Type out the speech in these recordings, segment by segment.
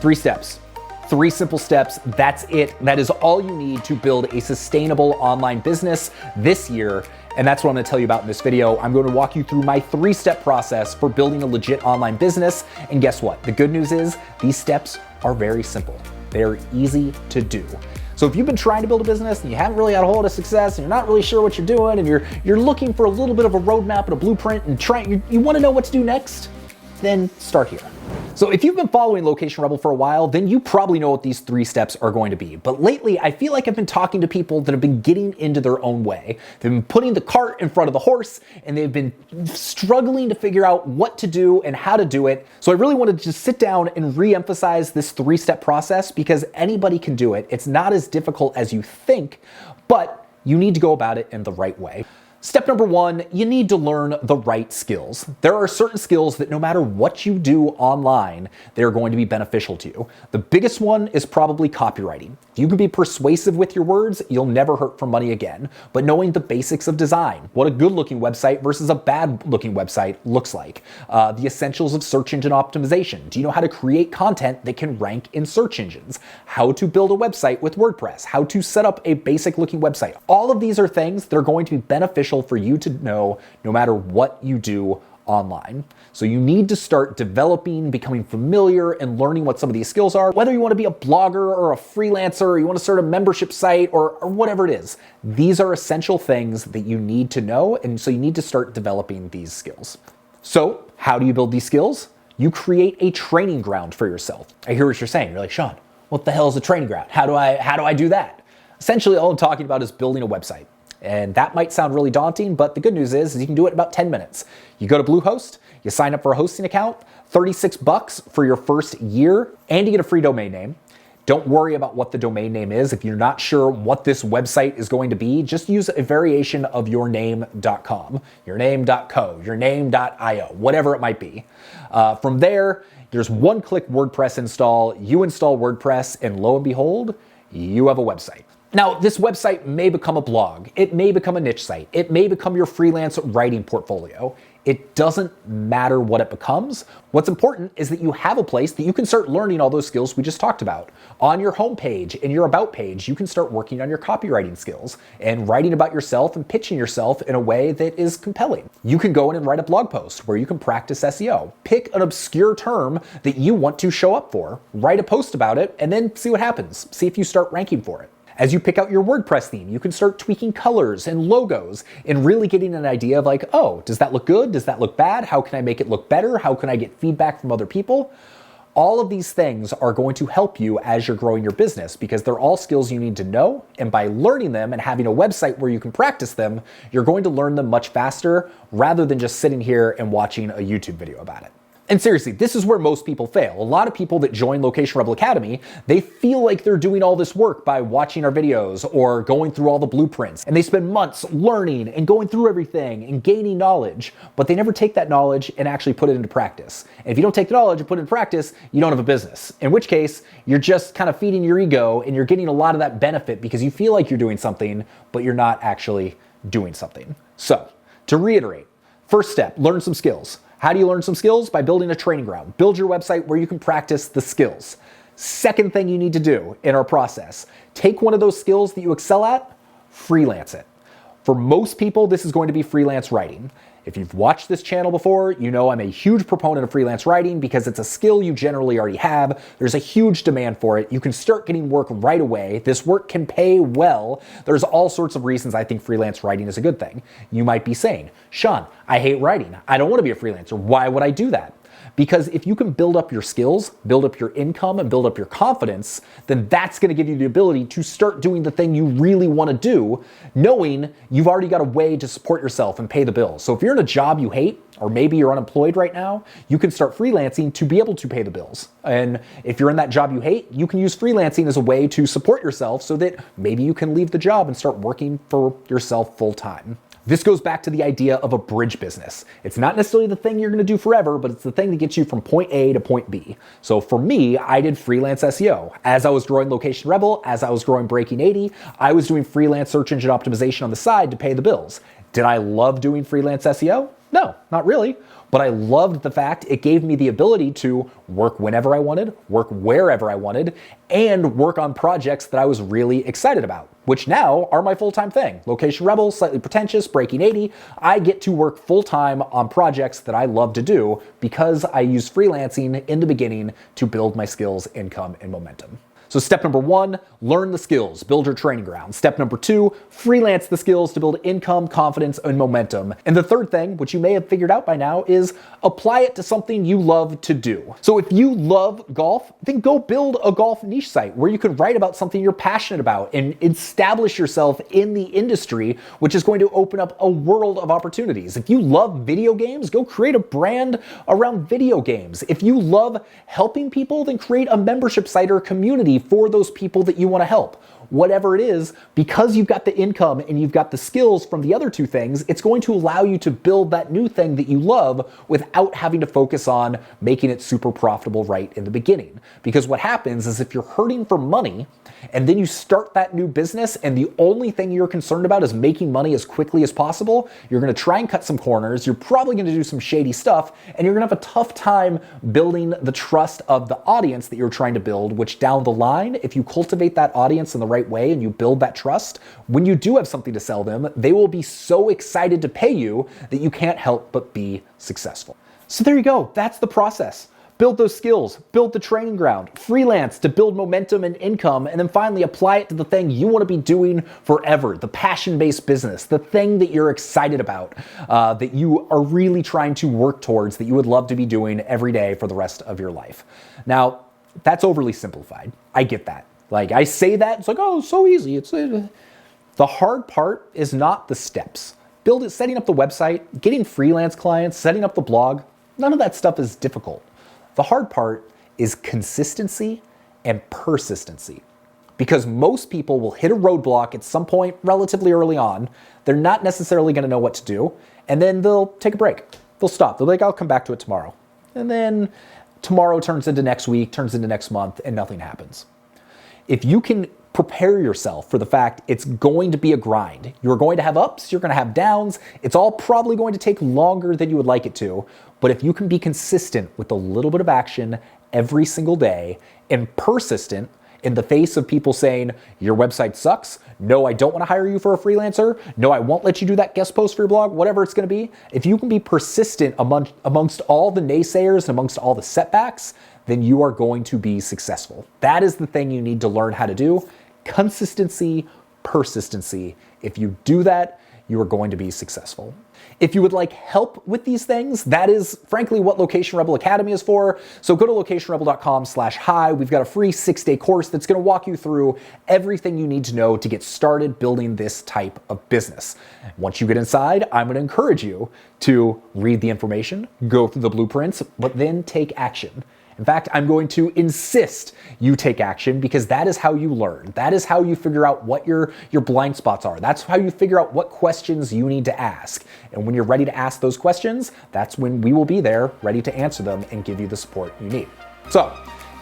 3 steps. 3 simple steps. That's it. That is all you need to build a sustainable online business this year. And that's what I'm going to tell you about in this video. I'm going to walk you through my 3-step process for building a legit online business. And guess what? The good news is these steps are very simple. They're easy to do. So if you've been trying to build a business and you haven't really had a whole lot of success and you're not really sure what you're doing and you're looking for a little bit of a roadmap and a blueprint and you want to know what to do next, then start here. So if you've been following Location Rebel for a while, then you probably know what these 3 steps are going to be. But lately, I feel like I've been talking to people that have been getting into their own way. They've been putting the cart in front of the horse, and they've been struggling to figure out what to do and how to do it. So I really wanted to just sit down and re-emphasize this 3-step process because anybody can do it. It's not as difficult as you think, but you need to go about it in the right way. Step number 1, you need to learn the right skills. There are certain skills that no matter what you do online, they're going to be beneficial to you. The biggest one is probably copywriting. If you can be persuasive with your words, you'll never hurt for money again. But knowing the basics of design, what a good looking website versus a bad looking website looks like, the essentials of search engine optimization. Do you know how to create content that can rank in search engines? How to build a website with WordPress? How to set up a basic looking website? All of these are things that are going to be beneficial for you to know no matter what you do online. So you need to start developing, becoming familiar, and learning what some of these skills are. Whether you want to be a blogger or a freelancer, or you want to start a membership site or whatever it is, these are essential things that you need to know, and so you need to start developing these skills. So how do you build these skills? You create a training ground for yourself. I hear what you're saying. You're like, Sean, what the hell is a training ground? How do I do that? Essentially, all I'm talking about is building a website. And that might sound really daunting, but the good news is you can do it in about 10 minutes. You go to Bluehost, you sign up for a hosting account, $36 for your first year, and you get a free domain name. Don't worry about what the domain name is. If you're not sure what this website is going to be, just use a variation of yourname.com, yourname.co, yourname.io, whatever it might be. From there, there's one-click WordPress install. You install WordPress, and lo and behold, you have a website. Now, this website may become a blog. It may become a niche site. It may become your freelance writing portfolio. It doesn't matter what it becomes. What's important is that you have a place that you can start learning all those skills we just talked about. On your homepage, in your About page, you can start working on your copywriting skills and writing about yourself and pitching yourself in a way that is compelling. You can go in and write a blog post where you can practice SEO. Pick an obscure term that you want to show up for, write a post about it, and then see what happens. See if you start ranking for it. As you pick out your WordPress theme, you can start tweaking colors and logos and really getting an idea of like, oh, does that look good? Does that look bad? How can I make it look better? How can I get feedback from other people? All of these things are going to help you as you're growing your business because they're all skills you need to know. And by learning them and having a website where you can practice them, you're going to learn them much faster rather than just sitting here and watching a YouTube video about it. And seriously, this is where most people fail. A lot of people that join Location Rebel Academy, they feel like they're doing all this work by watching our videos or going through all the blueprints. And they spend months learning and going through everything and gaining knowledge, but they never take that knowledge and actually put it into practice. And if you don't take the knowledge and put it in practice, you don't have a business. In which case, you're just kind of feeding your ego and you're getting a lot of that benefit because you feel like you're doing something, but you're not actually doing something. So, to reiterate, first step, learn some skills. How do you learn some skills? By building a training ground. Build your website where you can practice the skills. Second thing you need to do in our process, take one of those skills that you excel at, freelance it. For most people, this is going to be freelance writing. If you've watched this channel before, you know I'm a huge proponent of freelance writing because it's a skill you generally already have. There's a huge demand for it. You can start getting work right away. This work can pay well. There's all sorts of reasons I think freelance writing is a good thing. You might be saying, Sean, I hate writing. I don't want to be a freelancer. Why would I do that? Because if you can build up your skills, build up your income, and build up your confidence, then that's going to give you the ability to start doing the thing you really want to do, knowing you've already got a way to support yourself and pay the bills. So if you're in a job you hate, or maybe you're unemployed right now, you can start freelancing to be able to pay the bills. And if you're in that job you hate, you can use freelancing as a way to support yourself so that maybe you can leave the job and start working for yourself full time. This goes back to the idea of a bridge business. It's not necessarily the thing you're going to do forever, but it's the thing that gets you from point A to point B. So for me, I did freelance SEO. As I was growing Location Rebel, as I was growing Breaking 80, I was doing freelance search engine optimization on the side to pay the bills. Did I love doing freelance SEO? No, not really. But I loved the fact it gave me the ability to work whenever I wanted, work wherever I wanted, and work on projects that I was really excited about, which now are my full-time thing. Location Rebel, Slightly Pretentious, Breaking 80. I get to work full-time on projects that I love to do because I use freelancing in the beginning to build my skills, income, and momentum. So step number 1, learn the skills, build your training ground. Step number 2, freelance the skills to build income, confidence, and momentum. And the third thing, which you may have figured out by now, is apply it to something you love to do. So if you love golf, then go build a golf niche site where you can write about something you're passionate about and establish yourself in the industry, which is going to open up a world of opportunities. If you love video games, go create a brand around video games. If you love helping people, then create a membership site or community for those people that you want to help. Whatever it is, because you've got the income and you've got the skills from the other two things, it's going to allow you to build that new thing that you love without having to focus on making it super profitable right in the beginning. Because what happens is if you're hurting for money and then you start that new business and the only thing you're concerned about is making money as quickly as possible, you're going to try and cut some corners, you're probably going to do some shady stuff, and you're going to have a tough time building the trust of the audience that you're trying to build, which down the line, if you cultivate that audience in the right way and you build that trust, when you do have something to sell them, they will be so excited to pay you that you can't help but be successful. So there you go. That's the process. Build those skills, build the training ground, freelance to build momentum and income, and then finally apply it to the thing you want to be doing forever, the passion-based business, the thing that you're excited about, that you are really trying to work towards, that you would love to be doing every day for the rest of your life. Now, that's overly simplified. I get that. Like, I say that, it's like, oh, so easy. The hard part is not the steps. Setting up the website, getting freelance clients, setting up the blog, none of that stuff is difficult. The hard part is consistency and persistency. Because most people will hit a roadblock at some point relatively early on. They're not necessarily going to know what to do. And then they'll take a break. They'll stop. They'll be like, I'll come back to it tomorrow. And then tomorrow turns into next week, turns into next month, and nothing happens. If you can prepare yourself for the fact it's going to be a grind, you're going to have ups, you're going to have downs, it's all probably going to take longer than you would like it to, but if you can be consistent with a little bit of action every single day and persistent in the face of people saying, your website sucks, no, I don't want to hire you for a freelancer, no, I won't let you do that guest post for your blog, whatever it's going to be, if you can be persistent amongst all the naysayers and amongst all the setbacks, then you are going to be successful. That is the thing you need to learn how to do. Consistency, persistency. If you do that, you are going to be successful. If you would like help with these things, that is frankly what Location Rebel Academy is for. So go to locationrebel.com/hi. We've got a free 6-day course that's going to walk you through everything you need to know to get started building this type of business. Once you get inside, I'm going to encourage you to read the information, go through the blueprints, but then take action. In fact, I'm going to insist you take action because that is how you learn. That is how you figure out what your blind spots are. That's how you figure out what questions you need to ask. And when you're ready to ask those questions, that's when we will be there ready to answer them and give you the support you need. So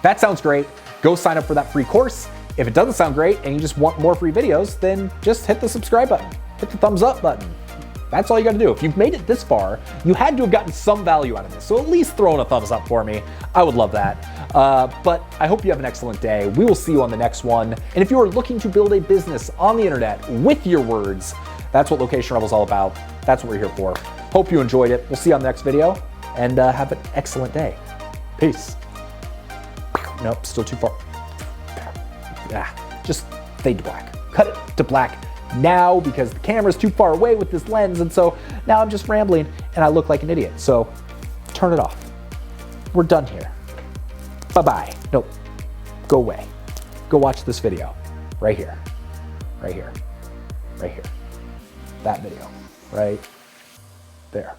that sounds great. Go sign up for that free course. If it doesn't sound great and you just want more free videos, then just hit the subscribe button, hit the thumbs up button. That's all you got to do. If you've made it this far, you had to have gotten some value out of this. So at least throw in a thumbs up for me. I would love that. But I hope you have an excellent day. We will see you on the next one. And if you are looking to build a business on the internet with your words, that's what Location Rebel is all about. That's what we're here for. Hope you enjoyed it. We'll see you on the next video and have an excellent day. Peace. Nope, still too far. Just fade to black. Cut it to black now because the camera's too far away with this lens, and so now I'm just rambling and I look like an idiot. So turn it off. We're done here. Bye-bye. Nope. Go away. Go watch this video. Right here. Right here. Right here. That video. Right there.